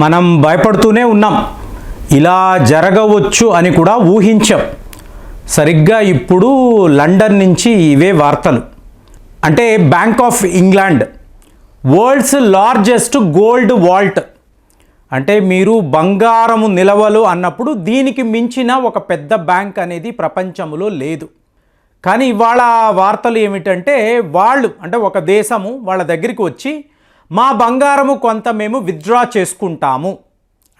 మనం భయపడుతూనే ఉన్నాం. ఇలా జరగవచ్చు అని కూడా ఊహించాం. సరిగ్గా ఇప్పుడు లండన్ నుంచి ఇవే వార్తలు. అంటే bank of England worlds largest gold vault, అంటే మీరు బంగారము నిలవలు అన్నప్పుడు దీనికి మించిన ఒక పెద్ద బ్యాంక్ అనేది ప్రపంచంలో లేదు. కానీ ఇవాళ వార్తలు ఏమిటంటే వాళ్ళు అంటే ఒక దేశము వాళ్ళ దగ్గరికి వచ్చి మా బంగారము కొంత మేము విత్డ్రా చేసుకుంటాము,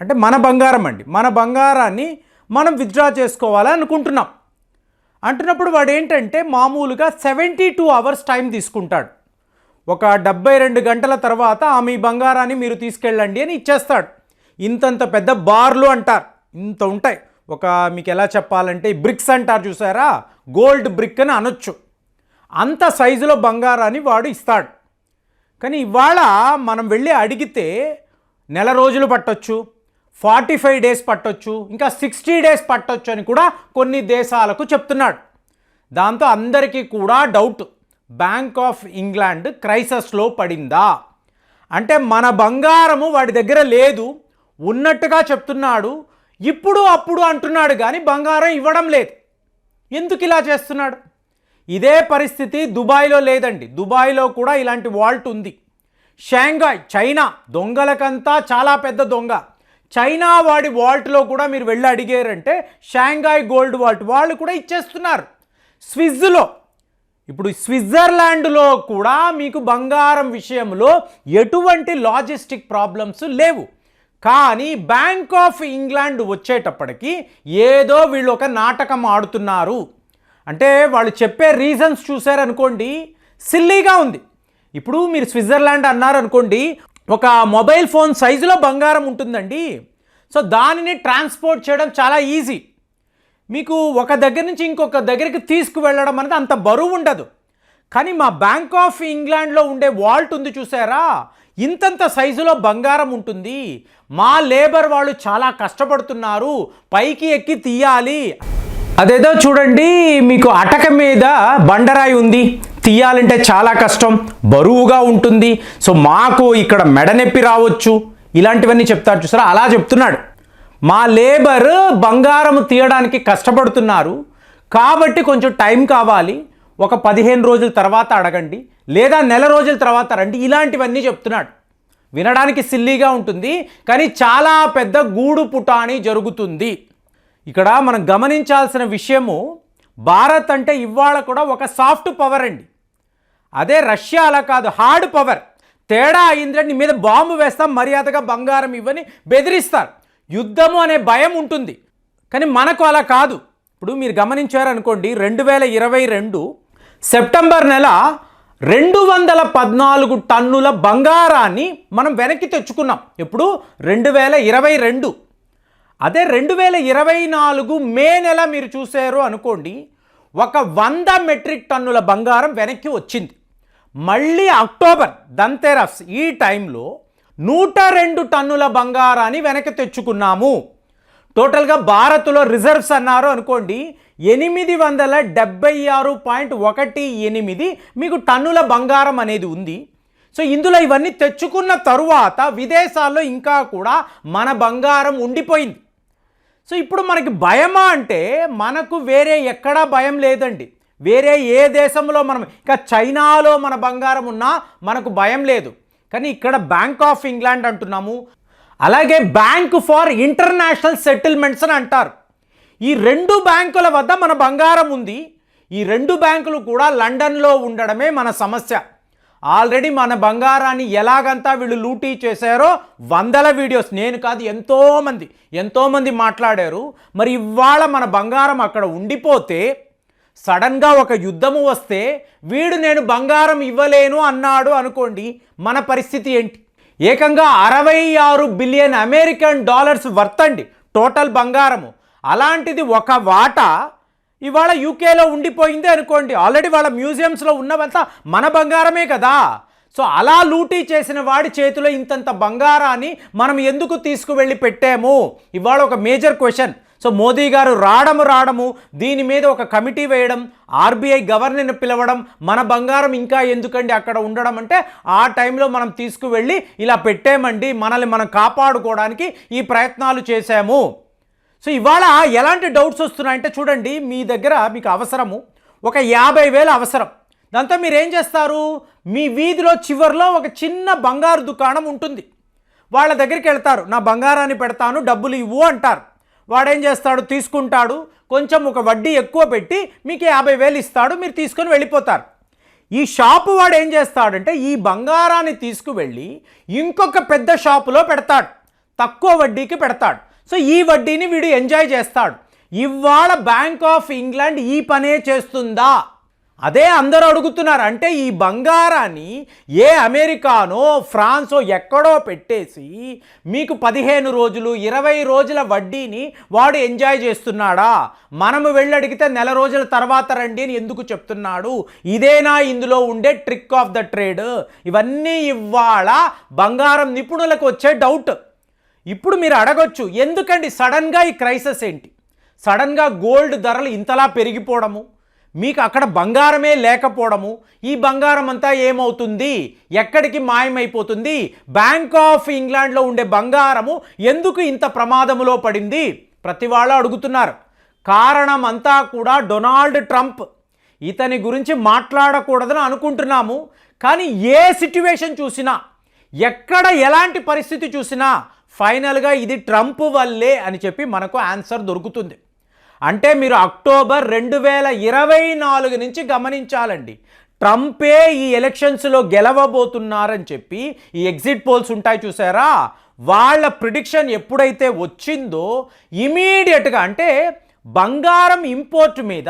అంటే మన బంగారం అండి, మన బంగారాన్ని మనం విత్డ్రా చేసుకోవాలని అనుకుంటున్నాం అంటున్నప్పుడు వాడు ఏంటంటే మామూలుగా 72 అవర్స్ టైం తీసుకుంటాడు. ఒక 72 గంటల తర్వాత మీ బంగారాన్ని మీరు తీసుకెళ్ళండి అని ఇచ్చేస్తాడు. ఇంతంత పెద్ద బార్లు అంటారు, ఇంత ఉంటాయి. ఒక మీకు ఎలా చెప్పాలంటే బ్రిక్స్ అంటారు చూసారా, గోల్డ్ బ్రిక్ అని అనొచ్చు. అంత సైజులో బంగారాన్ని వాడు ఇస్తాడు. కానీ ఇవాళ మనం వెళ్ళి అడిగితే నెల రోజులు పట్టొచ్చు, 45 డేస్ పట్టొచ్చు, ఇంకా 60 డేస్ పట్టొచ్చు అని కూడా కొన్ని దేశాలకు చెప్తున్నాడు. దాంతో అందరికీ కూడా డౌట్, బ్యాంక్ ఆఫ్ ఇంగ్లాండ్ క్రైసిస్లో పడిందా? అంటే మన బంగారము వాడి దగ్గర లేదు, ఉన్నట్టుగా చెప్తున్నాడు, ఇప్పుడు అప్పుడు అంటున్నాడు కానీ బంగారం ఇవ్వడం లేదు. ఎందుకు ఇలా చేస్తున్నాడు? ఇదే పరిస్థితి దుబాయ్లో లేదండి. దుబాయ్లో కూడా ఇలాంటి వాల్ట్ ఉంది. షాంఘాయ్ చైనా దొంగలకంతా చాలా పెద్ద దొంగ. చైనా వాడి వాల్ట్లో కూడా మీరు వెళ్ళి అడిగారంటే షాంఘాయ్ గోల్డ్ వాల్ట్ వాళ్ళు కూడా ఇచ్చేస్తున్నారు. స్విస్లో ఇప్పుడు స్విట్జర్లాండ్లో కూడా మీకు బంగారం విషయంలో ఎటువంటి లాజిస్టిక్ ప్రాబ్లమ్స్ లేవు. కానీ బ్యాంక్ ఆఫ్ ఇంగ్లాండ్ వచ్చేటప్పటికి ఏదో వీళ్ళు ఒక నాటకం ఆడుతున్నారు. అంటే వాళ్ళు చెప్పే రీజన్స్ చూసారనుకోండి, సిల్లీగా ఉంది. ఇప్పుడు మీరు స్విట్జర్లాండ్ అన్నారనుకోండి, ఒక మొబైల్ ఫోన్ సైజులో బంగారం ఉంటుందండి. సో దానిని ట్రాన్స్పోర్ట్ చేయడం చాలా ఈజీ. మీకు ఒక దగ్గర నుంచి ఇంకొక దగ్గరికి తీసుకువెళ్ళడం అనేది అంత బరువు ఉండదు. కానీ మా బ్యాంక్ ఆఫ్ ఇంగ్లాండ్లో ఉండే వాల్ట్ ఉంది చూసారా, ఇంతంత సైజులో బంగారం ఉంటుంది. మా లేబర్ వాళ్ళు చాలా కష్టపడుతున్నారు, పైకి ఎక్కి తీయాలి. అదేదో చూడండి, మీకు అటక మీద బండరాయి ఉంది, తీయాలంటే చాలా కష్టం, బరువుగా ఉంటుంది. సో మాకు ఇక్కడ మెడ నొప్పి రావచ్చు, ఇలాంటివన్నీ చెప్తారు చూసారా, అలా చెప్తున్నాడు. మా లేబర్ బంగారం తీయడానికి కష్టపడుతున్నారు కాబట్టి కొంచెం టైం కావాలి, ఒక 15 రోజుల తర్వాత అడగండి, లేదా నెల రోజుల తర్వాత రండి, ఇలాంటివన్నీ చెప్తున్నాడు. వినడానికి సిల్లీగా ఉంటుంది కానీ చాలా పెద్ద గూడు పుటాని జరుగుతుంది. ఇక్కడ మనం గమనించాల్సిన విషయము, భారత్ అంటే ఇవాళ కూడా ఒక సాఫ్ట్ పవర్ అండి. అదే రష్యా అలా కాదు, హార్డ్ పవర్. తేడా అయిందంటే మీద బాంబు వేస్తాం, మర్యాదగా బంగారం ఇవ్వని బెదిరిస్తారు. యుద్ధము అనే భయం ఉంటుంది. కానీ మనకు అలా కాదు. ఇప్పుడు మీరు గమనించారనుకోండి, 2022 సెప్టెంబర్ నెల 214 టన్నుల బంగారాన్ని మనం వెనక్కి తెచ్చుకున్నాం. ఎప్పుడు? 2022. అదే 2024 మే నెల మీరు చూసారు అనుకోండి, ఒక 100 మెట్రిక్ టన్నుల బంగారం వెనక్కి వచ్చింది. మళ్ళీ అక్టోబర్ ధన్తెరస్ ఈ టైంలో 102 టన్నుల బంగారాన్ని వెనక్కి తెచ్చుకున్నాము. టోటల్గా భారత్లో రిజర్వ్స్ అన్నారు అనుకోండి 876.18 మీకు టన్నుల బంగారం అనేది ఉంది. సో ఇందులో ఇవన్నీ తెచ్చుకున్న తరువాత విదేశాల్లో ఇంకా కూడా మన బంగారం ఉండిపోయింది. సో ఇప్పుడు మనకి భయమా అంటే మనకు వేరే ఎక్కడా భయం లేదండి. వేరే ఏ దేశంలో మనం, ఇంకా చైనాలో మన బంగారం ఉన్నా మనకు భయం లేదు. కానీ ఇక్కడ బ్యాంక్ ఆఫ్ ఇంగ్లాండ్ అంటున్నాము, అలాగే బ్యాంక్ ఫర్ ఇంటర్నేషనల్ సెటిల్మెంట్స్ అని అంటారు. ఈ 2 బ్యాంకుల వద్ద మన బంగారం ఉంది. ఈ 2 బ్యాంకులు కూడా లండన్లో ఉండడమే మన సమస్య. ఆల్రెడీ మన బంగారాన్ని ఎలాగంతా వీళ్ళు లూటీ చేశారో వందల వీడియోస్, నేను కాదు ఎంతోమంది మాట్లాడారు. మరి ఇవాళ మన బంగారం అక్కడ ఉండిపోతే సడన్గా ఒక యుద్ధము వస్తే వీడు నేను బంగారం ఇవ్వలేను అన్నాడు అనుకోండి, మన పరిస్థితి ఏంటి? ఏకంగా 66 బిలియన్ అమెరికన్ డాలర్స్ వర్త్ అండి టోటల్ బంగారము. అలాంటిది ఒక వాటా ఇవాళ యూకేలో ఉండిపోయింది అనుకోండి, ఆల్రెడీ వాళ్ళ మ్యూజియంస్లో ఉన్నవంతా మన బంగారమే కదా. సో అలా లూటీ చేసిన వాడి చేతిలో ఇంతంత బంగారాన్ని మనం ఎందుకు తీసుకువెళ్ళి పెట్టాము? ఇవాళ ఒక మేజర్ క్వశ్చన్. సో మోదీ గారు రావడము దీని మీద ఒక కమిటీ వేయడం, ఆర్బీఐ గవర్నర్ని పిలవడం, మన బంగారం ఇంకా ఎందుకండి అక్కడ ఉండడం అంటే ఆ టైంలో మనం తీసుకువెళ్ళి ఇలా పెట్టేమండి, మనల్ని మనం కాపాడుకోవడానికి ఈ ప్రయత్నాలు చేశాము. సో ఇవాళ ఎలాంటి డౌట్స్ వస్తున్నాయంటే చూడండి, మీ దగ్గర మీకు అవసరము ఒక 50,000 అవసరం. దాంతో మీరు ఏం చేస్తారు, మీ వీధిలో చివరిలో ఒక చిన్న బంగారు దుకాణం ఉంటుంది. వాళ్ళ దగ్గరికి వెళ్తారు, నా బంగారాన్ని పెడతాను డబ్బులు ఇవ్వు అంటారు. వాడేం చేస్తాడు, తీసుకుంటాడు, కొంచెం ఒక వడ్డీ ఎక్కువ పెట్టి మీకు 50,000 ఇస్తాడు, మీరు తీసుకొని వెళ్ళిపోతారు. ఈ షాపు వాడు ఏం చేస్తాడంటే ఈ బంగారాన్ని తీసుకువెళ్ళి ఇంకొక పెద్ద షాపులో పెడతాడు, తక్కువ వడ్డీకి పెడతాడు. సో ఈ వడ్డీని వీడు ఎంజాయ్ చేస్తాడు. ఇవాళ బ్యాంక్ ఆఫ్ ఇంగ్లాండ్ ఈ పనే చేస్తుందా? అదే అందరూ అడుగుతున్నారు. అంటే ఈ బంగారాన్ని ఏ అమెరికానో ఫ్రాన్సో ఎక్కడో పెట్టేసి మీకు 15 రోజులు 20 రోజుల వడ్డీని వాడు ఎంజాయ్ చేస్తున్నాడా? మనము వెళ్ళి అడిగితే నెల రోజుల తర్వాత రండి అని ఎందుకు చెప్తున్నాడు? ఇదేనా ఇందులో ఉండే ట్రిక్ ఆఫ్ ద ట్రేడ్? ఇవన్నీ ఇవాళ బంగారం నిపుణులకు వచ్చే డౌట్. ఇప్పుడు మీరు అడగొచ్చు, ఎందుకండి సడన్గా ఈ క్రైసిస్ ఏంటి, సడన్గా గోల్డ్ ధరలు ఇంతలా పెరిగిపోవడము, మీకు అక్కడ బంగారమే లేకపోవడము, ఈ బంగారం అంతా ఏమవుతుంది, ఎక్కడికి మాయమైపోతుంది, బ్యాంక్ ఆఫ్ ఇంగ్లాండ్లో ఉండే బంగారము ఎందుకు ఇంత ప్రమాదములో పడింది? ప్రతి వాళ్ళు అడుగుతున్నారు. కారణం అంతా కూడా డొనాల్డ్ ట్రంప్. ఇతని గురించి మాట్లాడకూడదని అనుకుంటున్నాము, కానీ ఏ సిట్యువేషన్ చూసినా, ఎక్కడ ఎలాంటి పరిస్థితి చూసినా ఫైనల్గా ఇది ట్రంప్ వల్లే అని చెప్పి మనకు ఆన్సర్ దొరుకుతుంది. అంటే మీరు అక్టోబర్ 2024 నుంచి గమనించాలండి. ట్రంపే ఈ ఎలక్షన్స్లో గెలవబోతున్నారని చెప్పి ఈ ఎగ్జిట్ పోల్స్ ఉంటాయి చూసారా, వాళ్ళ ప్రిడిక్షన్ ఎప్పుడైతే వచ్చిందో ఇమీడియట్గా అంటే బంగారం ఇంపోర్ట్ మీద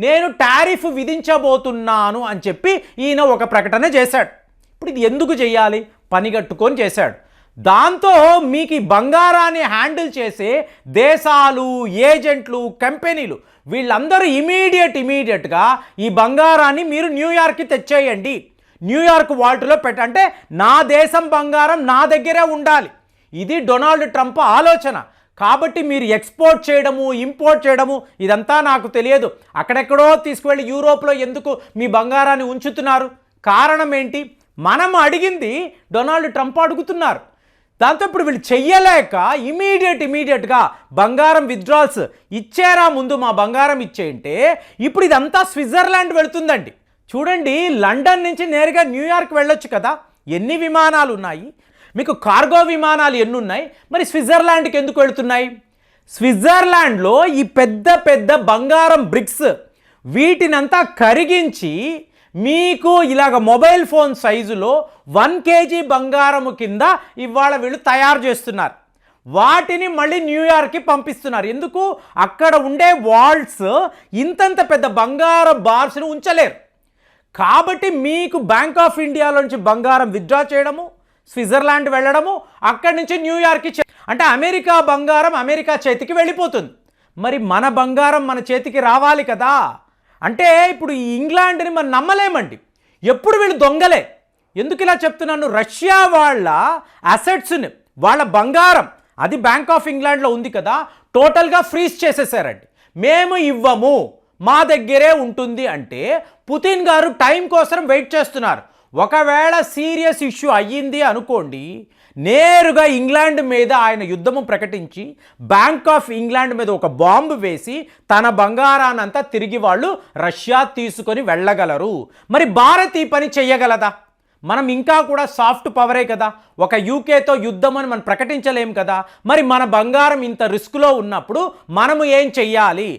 నేను టారిఫ్ విధించబోతున్నాను అని చెప్పి ఈయన ఒక ప్రకటన చేశాడు. ఇప్పుడు ఇది ఎందుకు చేయాలి, పనిగట్టుకొని చేశాడు. దాంతో మీకు ఈ బంగారాన్ని హ్యాండిల్ చేసే దేశాలు, ఏజెంట్లు, కంపెనీలు వీళ్ళందరూ ఇమీడియట్గా ఈ బంగారాన్ని మీరు న్యూయార్క్కి తెచ్చేయండి, న్యూయార్క్ వాల్ట్లో అంటే నా దేశం బంగారం నా దగ్గరే ఉండాలి. ఇది డొనాల్డ్ ట్రంప్ ఆలోచన. కాబట్టి మీరు ఎక్స్పోర్ట్ చేయడము, ఇంపోర్ట్ చేయడము ఇదంతా నాకు తెలియదు. అక్కడెక్కడో తీసుకువెళ్ళి యూరోప్లో ఎందుకు మీ బంగారాన్ని ఉంచుతున్నారు? కారణం ఏంటి? మనం అడిగింది డొనాల్డ్ ట్రంప్ అడుగుతున్నారు. దాంతో ఇప్పుడు వీళ్ళు చెయ్యలేక ఇమీడియట్గా బంగారం విత్డ్రాల్స్ ఇచ్చారా, ముందు మా బంగారం ఇచ్చేయంటే ఇప్పుడు ఇదంతా స్విట్జర్లాండ్ వెళుతుందండి. చూడండి, లండన్ నుంచి నేరుగా న్యూయార్క్ వెళ్ళొచ్చు కదా, ఎన్ని విమానాలు ఉన్నాయి, మీకు కార్గో విమానాలు ఎన్ని ఉన్నాయి, మరి స్విట్జర్లాండ్కి ఎందుకు వెళుతున్నాయి? స్విట్జర్లాండ్లో ఈ పెద్ద బంగారం బ్రిక్స్ వీటినంతా కరిగించి మీకు ఇలాగ మొబైల్ ఫోన్ సైజులో 1 kg బంగారము కింద ఇవాళ వీళ్ళు తయారు చేస్తున్నారు. వాటిని మళ్ళీ న్యూయార్క్కి పంపిస్తున్నారు. ఎందుకు? అక్కడ ఉండే వాల్ట్స్ ఇంతంత పెద్ద బంగారం బార్స్ని ఉంచలేరు. కాబట్టి మీకు బ్యాంక్ ఆఫ్ ఇండియాలోంచి బంగారం విత్డ్రా చేయడము, స్విట్జర్లాండ్ వెళ్ళడము, అక్కడి నుంచి న్యూయార్క్కి అంటే అమెరికా బంగారం అమెరికా చేతికి వెళ్ళిపోతుంది. మరి మన బంగారం మన చేతికి రావాలి కదా. అంటే ఇప్పుడు ఈ ఇంగ్లాండ్ని మనం నమ్మలేమండి, ఎప్పుడు వీళ్ళు దొంగలే. ఎందుకు ఇలా చెప్తున్నాను? రష్యా వాళ్ళ అసెట్స్ని, వాళ్ళ బంగారం అది బ్యాంక్ ఆఫ్ ఇంగ్లాండ్లో ఉంది కదా, టోటల్గా ఫ్రీజ్ చేసేసారండి. మేము ఇవ్వము, మా దగ్గరే ఉంటుంది అంటే పుతిన్ గారు టైం కోసం వెయిట్ చేస్తున్నారు. ఒకవేళ సీరియస్ ఇష్యూ అయ్యింది అనుకోండి, నేరుగా ఇంగ్లాండ్ మీద ఆయన యుద్ధము ప్రకటించి బ్యాంక్ ఆఫ్ ఇంగ్లాండ్ మీద ఒక బాంబు వేసి తన బంగారాన్నంతా తిరిగి వాళ్ళు రష్యా తీసుకొని వెళ్ళగలరు. మరి భారత్ ఈ పని చెయ్యగలదా? మనం ఇంకా కూడా సాఫ్ట్ పవరే కదా, ఒక యూకేతో యుద్ధం అని మనం ప్రకటించలేం కదా. మరి మన బంగారం ఇంత రిస్క్లో ఉన్నప్పుడు మనము ఏం చెయ్యాలి?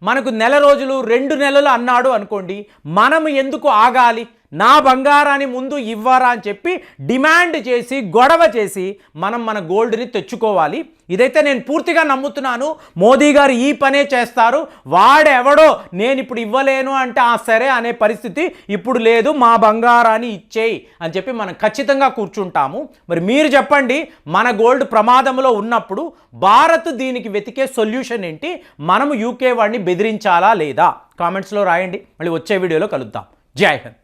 మనకు నెల రోజులు 2 నెలలు అన్నాడు అనుకోండి, మనము ఎందుకు ఆగాలి? నా బంగారాన్ని ముందు ఇవ్వరా అని చెప్పి డిమాండ్ చేసి గొడవ చేసి మనం మన గోల్డ్ని తెచ్చుకోవాలి. ఇదైతే నేను పూర్తిగా నమ్ముతున్నాను. మోదీ గారు ఈ పనే చేస్తారు. వాడెవడో నేను ఇప్పుడు ఇవ్వలేను అంటే సరే అనే పరిస్థితి ఇప్పుడు లేదు, మా బంగారాన్ని ఇచ్చేయి అని చెప్పి మనం ఖచ్చితంగా కూర్చుంటాము. మరి మీరు చెప్పండి, మన గోల్డ్ ప్రమాదంలో ఉన్నప్పుడు భారత్ దీనికి వెతికే సొల్యూషన్ ఏంటి? మనము యూకే వాడిని బెదిరించాలా లేదా? కామెంట్స్లో రాయండి. మళ్ళీ వచ్చే వీడియోలో కలుద్దాం. జై హింద్.